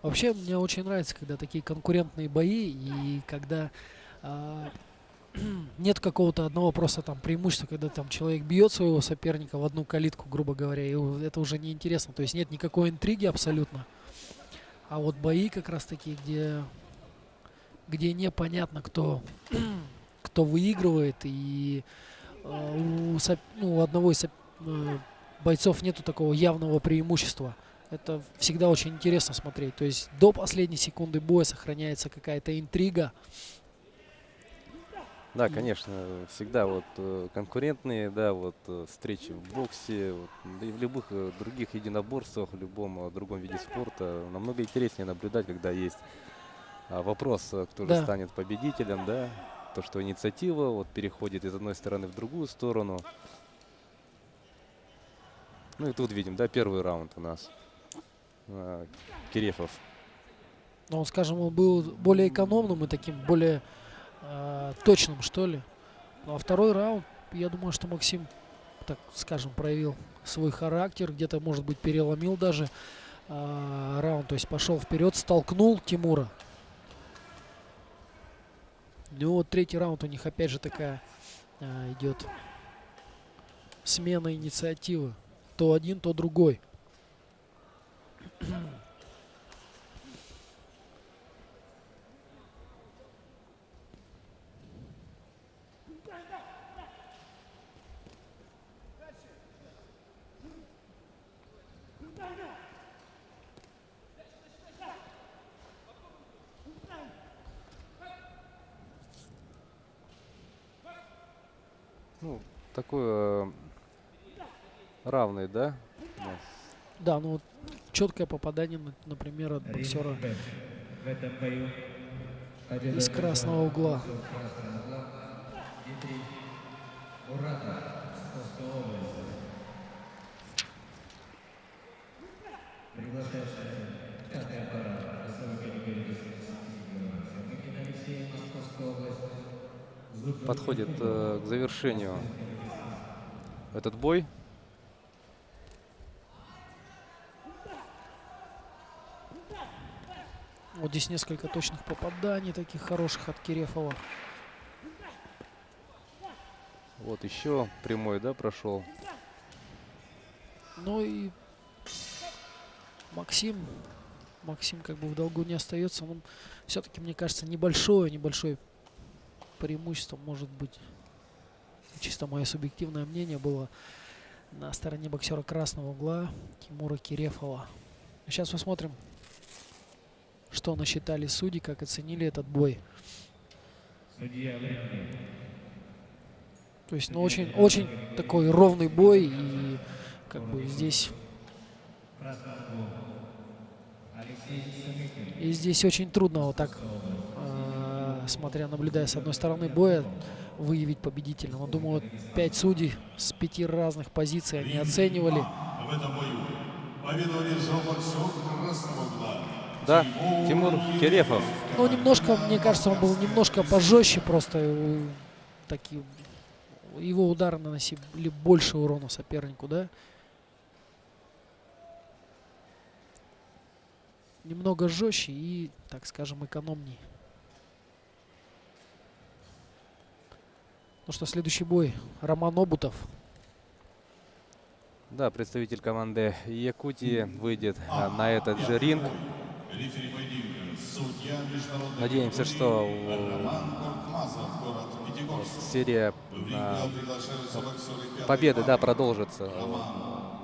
Вообще, мне очень нравится, когда такие конкурентные бои, и когда нет какого-то одного просто там преимущества, когда там человек бьет своего соперника в одну калитку, грубо говоря, и это уже не интересно. То есть нет никакой интриги абсолютно. А вот бои как раз такие, где непонятно, кто выигрывает, и у одного из бойцов нету такого явного преимущества. Это всегда очень интересно смотреть. То есть до последней секунды боя сохраняется какая-то интрига. Да, конечно, всегда вот конкурентные, да, вот встречи в боксе, вот, да и в любых других единоборствах, в любом другом виде спорта намного интереснее наблюдать, когда есть вопрос, кто же станет победителем, да, то, что инициатива вот переходит из одной стороны в другую сторону. Ну и тут видим, да, первый раунд у нас. Кирефов. Ну, скажем, он был более экономным и таким более точным, что ли. Ну, а второй раунд, я думаю, что Максим, так скажем, проявил свой характер, где-то, может быть, переломил даже раунд, то есть пошел вперед, столкнул Тимура. Ну вот третий раунд у них опять же такая идет смена инициативы. То один, то другой. Ну, такой равный, да? Да, ну вот четкое попадание, например, от боксера В этом бою из красного угла. Дмитрий Муратов, Московская область. Приглашается пятый аппарат. Подходит к завершению этот бой. Вот здесь несколько точных попаданий, таких хороших от Кирефова. Вот еще прямой, да, прошел. Ну и Максим как бы в долгу не остается. Но все-таки, мне кажется, небольшое преимущество, может быть, чисто мое субъективное мнение, было на стороне боксера красного угла Тимура Кирефова. Сейчас посмотрим, что насчитали судьи, как оценили этот бой. То есть, ну, очень такой ровный бой, и как бы здесь очень трудно вот так, наблюдая с одной стороны боя, выявить победителя. Но думаю, 5 судей с 5 разных позиций они оценивали. В этом бою победу одержал боксер красного угла. Да, Тимур Кирефов. Ну, немножко, мне кажется, он был немножко пожестче, просто его удары наносили больше урона сопернику, да. Немного жестче и, так скажем, экономней. Ну что, следующий бой. Роман Обутов. Да, представитель команды Якутии выйдет на этот же ринг. Рефери поединка, судья международного Надеемся, что Роман Кортмазов, город Пятигорск. серия Приглашаются боксеры пятой победы, да, пары. продолжится.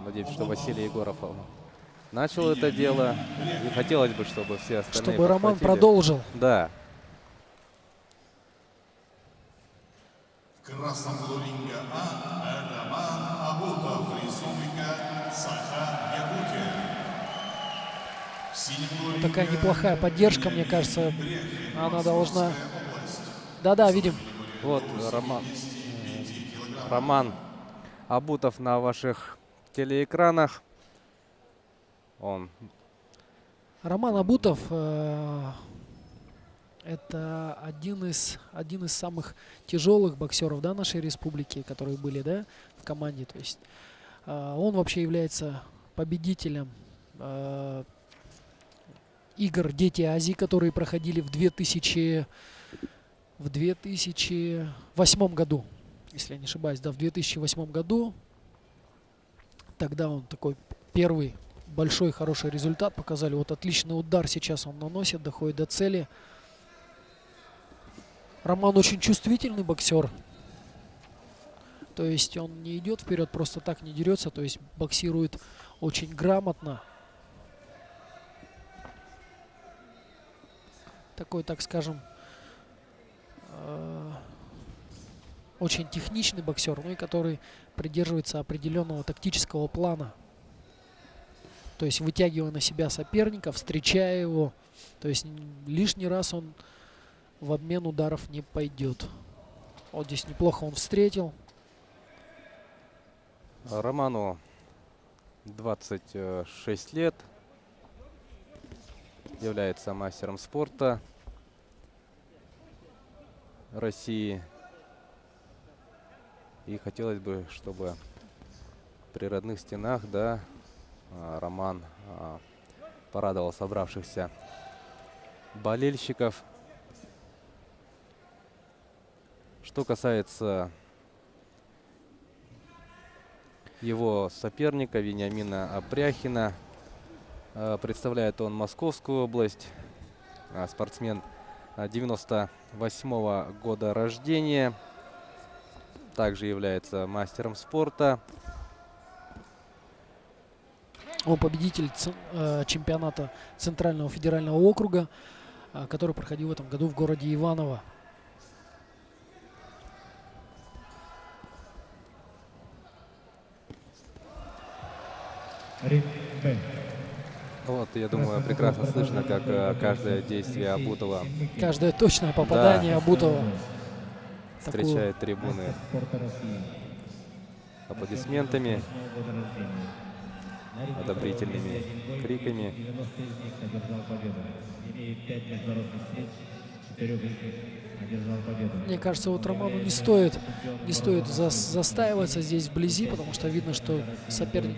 Надеемся, что Василий Егоров начал это дело. И хотелось бы, чтобы все остальные Чтобы Роман подхватили. продолжил. Да. В красном углу ринга Роман Абутов, Республика Саха-Якутия. В синем углу ринга Такая неплохая поддержка, мне кажется. Она должна... Да-да, видим. Вот Роман Абутов на ваших телеэкранах. Роман Абутов это один из самых тяжелых боксеров, да, нашей республики, которые были, да, в команде. То есть он вообще является победителем игр «Дети Азии», которые проходили в 2008 году, если я не ошибаюсь, да, в 2008 году. Тогда он такой первый большой хороший результат показали. Вот отличный удар сейчас он наносит, доходит до цели. Роман очень чувствительный боксер. То есть он не идет вперед, просто так не дерется. То есть боксирует очень грамотно. Такой, так скажем, очень техничный боксер, ну и который придерживается определенного тактического плана. То есть вытягивая на себя соперника, встречая его. То есть лишний раз он в обмен ударов не пойдет. Вот здесь неплохо он встретил. Роману 26 лет. Является мастером спорта России. И хотелось бы, чтобы при родных стенах, да, Роман порадовал собравшихся болельщиков. Что касается его соперника Вениамина Апряхина, представляет он Московскую область, спортсмен 98-го года рождения, также является мастером спорта. Он победитель чемпионата Центрального федерального округа, который проходил в этом году в городе Иваново. Вот, я думаю, прекрасно слышно, как каждое действие Абутова Каждое точное попадание Абутова встречает трибуны аплодисментами, одобрительными криками. одержал победу. Мне кажется, вот Роману не стоит застаиваться здесь вблизи, потому что видно, что соперник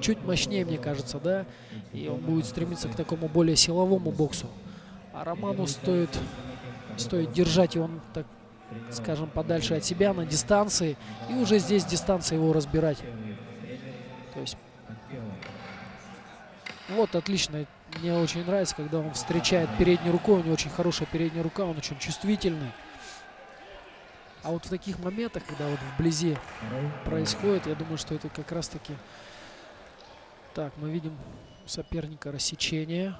чуть мощнее, мне кажется, да, и он будет стремиться к такому более силовому боксу. А Роману стоит держать его, так скажем, подальше от себя, на дистанции, и уже здесь дистанция его разбирать. То есть вот отлично. Мне очень нравится, когда он встречает передней рукой. У него очень хорошая передняя рука, он очень чувствительный. А вот в таких моментах, когда вот вблизи происходит, я думаю, что это как раз таки... Так, мы видим у соперника рассечение.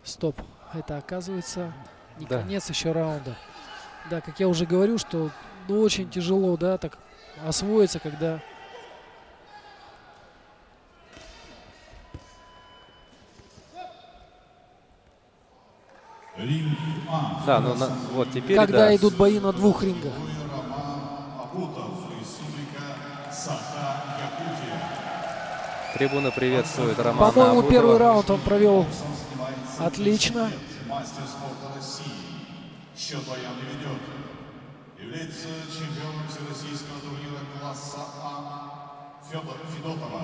Стоп. Это оказывается не конец еще раунда. Да, как я уже говорю, что очень тяжело, да, так освоиться, когда... Да, ну вот теперь, когда да. идут бои на двух рингах. Трибуна приветствует Романа По-моему, Абутова. первый раунд он провел отлично. Мастер спорта России. Счет боя не ведет. Является чемпионом всероссийского турнира класса А Федотова.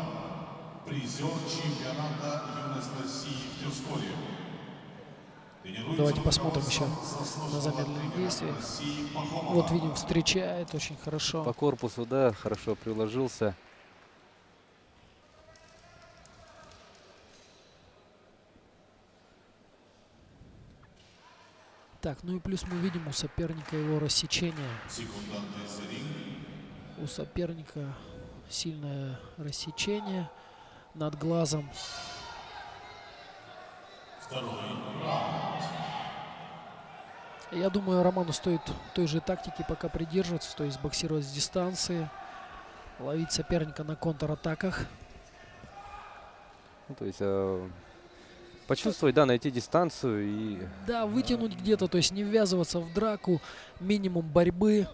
Призер чемпионата юность России в Тюрсколе. Давайте посмотрим еще на замедленные действия. Вот видим, встречает очень хорошо. По корпусу, да, хорошо приложился. Так, ну и плюс мы видим у соперника его рассечение. У соперника сильное рассечение над глазом. Я думаю, Роману стоит той же тактики пока придерживаться, то есть боксировать с дистанции, ловить соперника на контратаках. Ну, то есть почувствовать, да, найти дистанцию и... Да, вытянуть где-то, то есть не ввязываться в драку, минимум борьбы,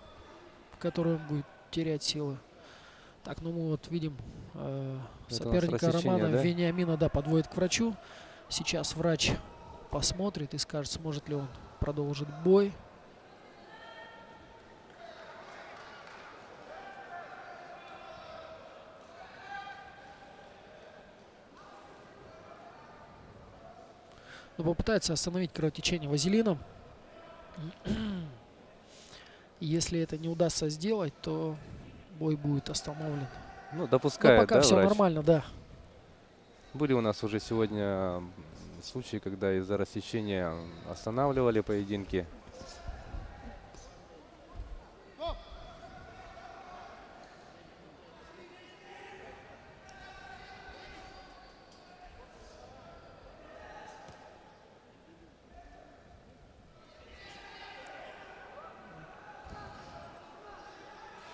в которой он будет терять силы. Так, ну мы вот видим соперника Романа, да? Вениамина, да, подводит к врачу. Сейчас врач посмотрит и скажет, сможет ли он продолжить бой. Но попытается остановить кровотечение вазелином. Если это не удастся сделать, то бой будет остановлен. Ну, допускает, но пока да, все врач? Нормально, да. Были у нас уже сегодня случаи, когда из-за рассечения останавливали поединки.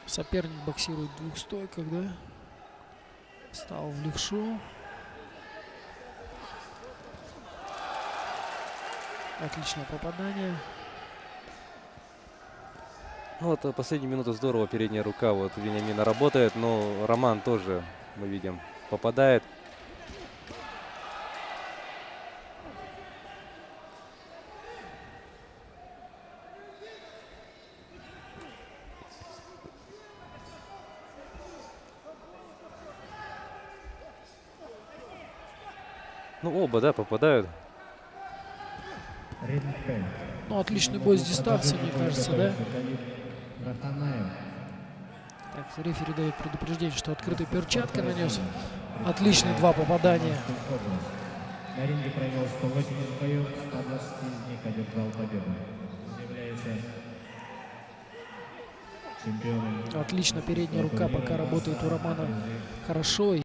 Соперник боксирует в двух стойках, да? Стал в левшу. Отличное попадание. Ну, вот последнюю минуту здорово передняя рука вот Вениамина работает, но Роман тоже, мы видим, попадает. Ну, оба, да, попадают. Ну, отличный бой с дистанции, мне кажется, да? Так, рефери дает предупреждение, что открытой перчаткой нанес. Отличные два попадания. На ринге провел 180 боев, 120 из них одержал победу. Является чемпионом. Отлично, передняя рука пока работает у Романа хорошо.